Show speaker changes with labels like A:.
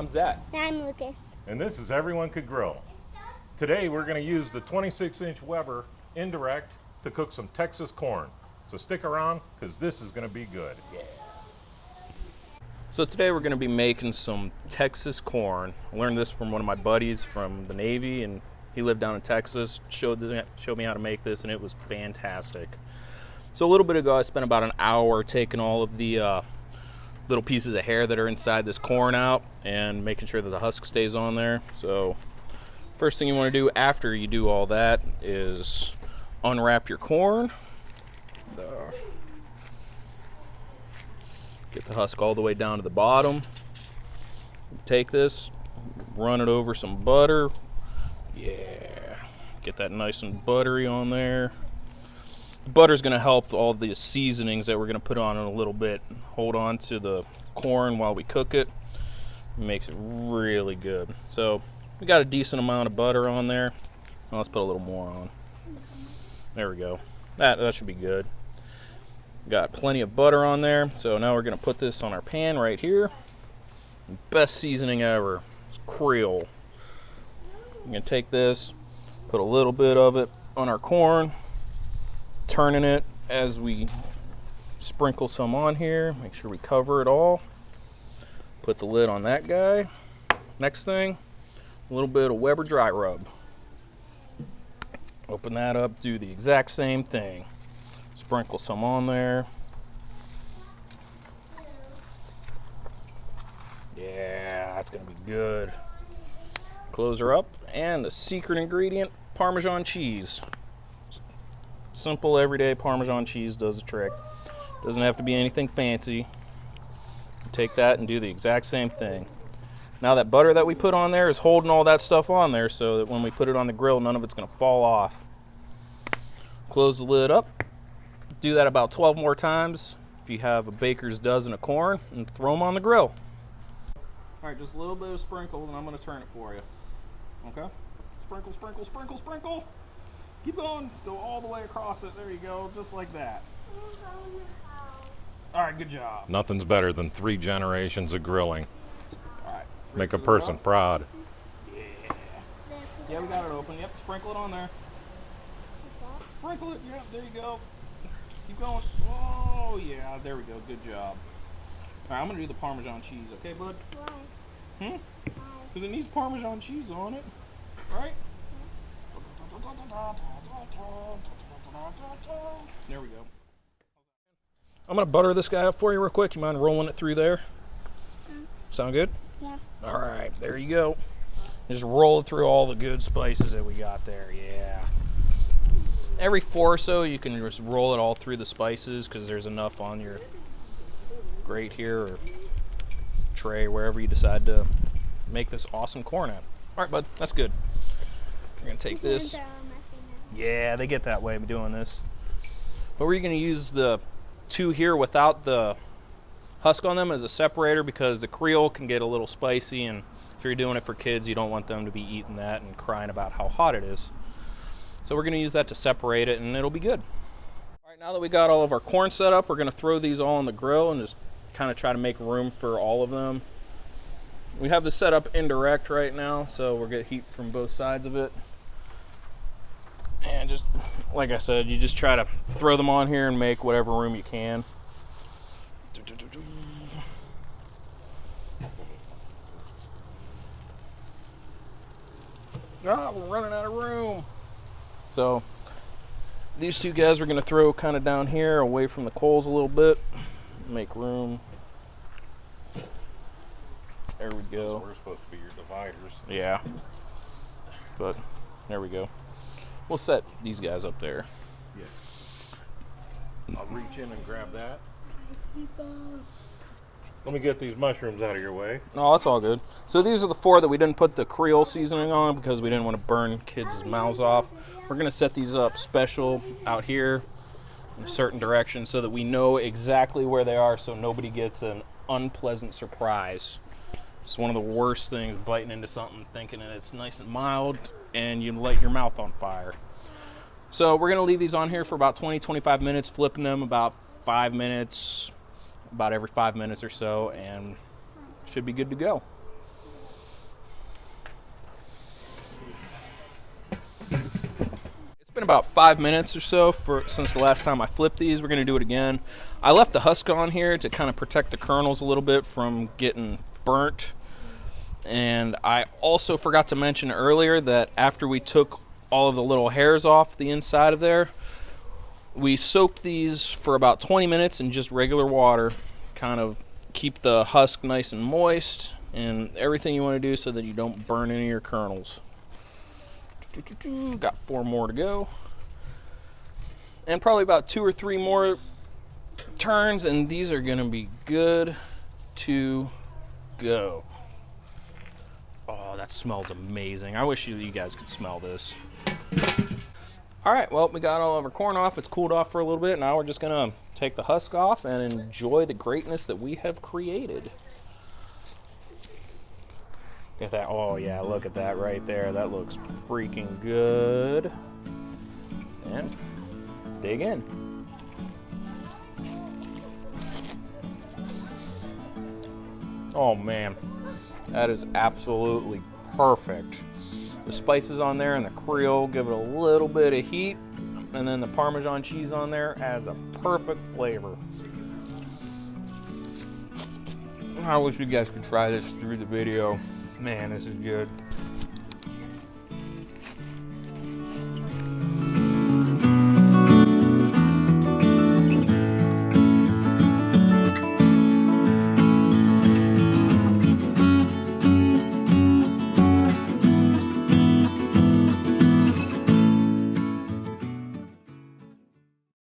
A: Zach.
B: And I'm Lucas.
C: And this is Everyone Could Grill. Today we're going to use the 26-inch Weber indirect to cook some Texas corn. So stick around because this is going to be good.
A: Yeah. So today we're going to be making some Texas corn. I learned this from one of my buddies from the Navy, and he lived down in Texas, showed me how to make this, and it was fantastic. So a little bit ago I spent about an hour taking all of the little pieces of hair that are inside this corn out and making sure that the husk stays on there. So first thing you want to do after you do all that is unwrap your corn. Get the husk all the way down to the bottom. Take this, run it over some butter. Yeah, get that nice and buttery on there. The butter's going to help all the seasonings that we're going to put on in a little bit hold on to the corn while we cook it. It makes it really good. So we got a decent amount of butter on there. Now let's put a little more on. There we go. That should be good. Got plenty of butter on there. So now we're going to put this on our pan right here. Best seasoning ever. It's Creole. I'm going to take this, put a little bit of it on our corn, turning it as we sprinkle some on here. Make sure we cover it all. Put the lid on that guy. Next thing, a little bit of Weber dry rub. Open that up, do the exact same thing. Sprinkle some on there. Yeah, that's gonna be good. Close her up, and the secret ingredient, Parmesan cheese. Simple, everyday Parmesan cheese does the trick. Doesn't have to be anything fancy. Take that and do the exact same thing. Now that butter that we put on there is holding all that stuff on there so that when we put it on the grill, none of it's gonna fall off. Close the lid up. Do that about 12 more times if you have a baker's dozen of corn, and throw them on the grill. All right, just a little bit of sprinkle, and I'm gonna turn it for you. Okay? Sprinkle, sprinkle, sprinkle, sprinkle. Keep going. Go all the way across it. There you go, just like that. All right, good job.
C: Nothing's better than 3 generations of grilling.
A: All right.
C: Make a person proud.
A: Yeah. Yeah, we got it open. Yep, sprinkle it on there. Sprinkle it. Yep, there you go. Keep going. Oh, yeah, there we go. Good job. All right, I'm going to do the Parmesan cheese. Okay, bud?
B: Why?
A: Because it needs Parmesan cheese on it, right? There we go. I'm going to butter this guy up for you real quick. You mind rolling it through there? Sound good?
B: Yeah.
A: All right, there you go. Just roll it through all the good spices that we got there. Yeah. Every 4 or so, you can just roll it all through the spices because there's enough on your grate here or tray, wherever you decide to make this awesome corn at. All right, bud, that's good. We're going to take this. Yeah, they get that way by doing this. But we're going to use the 2 here without the husk on them as a separator because the Creole can get a little spicy, and if you're doing it for kids, you don't want them to be eating that and crying about how hot it is. So we're going to use that to separate it, and it'll be good. All right, now that we got all of our corn set up, we're going to throw these all on the grill and just kind of try to make room for all of them. We have this set up indirect right now, so we're going to heat from both sides of it. And just, like I said, you just try to throw them on here and make whatever room you can. Ah, we're running out of room. So these 2 guys we're going to throw kind of down here away from the coals a little bit. Make room. There we go.
C: We're supposed to be your dividers.
A: Yeah. But there we go. We'll set these guys up there.
C: Yeah. I'll reach in and grab that. Let me get these mushrooms out of your way.
A: Oh, that's all good. So these are the 4 that we didn't put the Creole seasoning on because we didn't want to burn kids' mouths off. We're going to set these up special out here in a certain direction so that we know exactly where they are so nobody gets an unpleasant surprise. It's one of the worst things, biting into something thinking that it's nice and mild and you light your mouth on fire. So we're going to leave these on here for about 20-25 minutes, flipping them about 5 minutes, about every 5 minutes or so, and should be good to go. been about 5 minutes or so since the last time I flipped these. We're going to do it again. I left the husk on here to kind of protect the kernels a little bit from getting burnt. And I also forgot to mention earlier that after we took all of the little hairs off the inside of there, we soaked these for about 20 minutes in just regular water, kind of keep the husk nice and moist, and everything you want to do so that you don't burn any of your kernels. Got 4 more to go. And probably about 2 or 3 more turns, and these are going to be good to go. Oh, that smells amazing. I wish you guys could smell this. All right, well, we got all of our corn off. It's cooled off for a little bit. Now we're just going to take the husk off and enjoy the greatness that we have created. Look at that. Oh, yeah, look at that right there. That looks freaking good. And dig in. Oh, man. That is absolutely perfect. The spices on there and the Creole give it a little bit of heat, and then the Parmesan cheese on there adds a perfect flavor. I wish you guys could try this through the video. Man, this is good.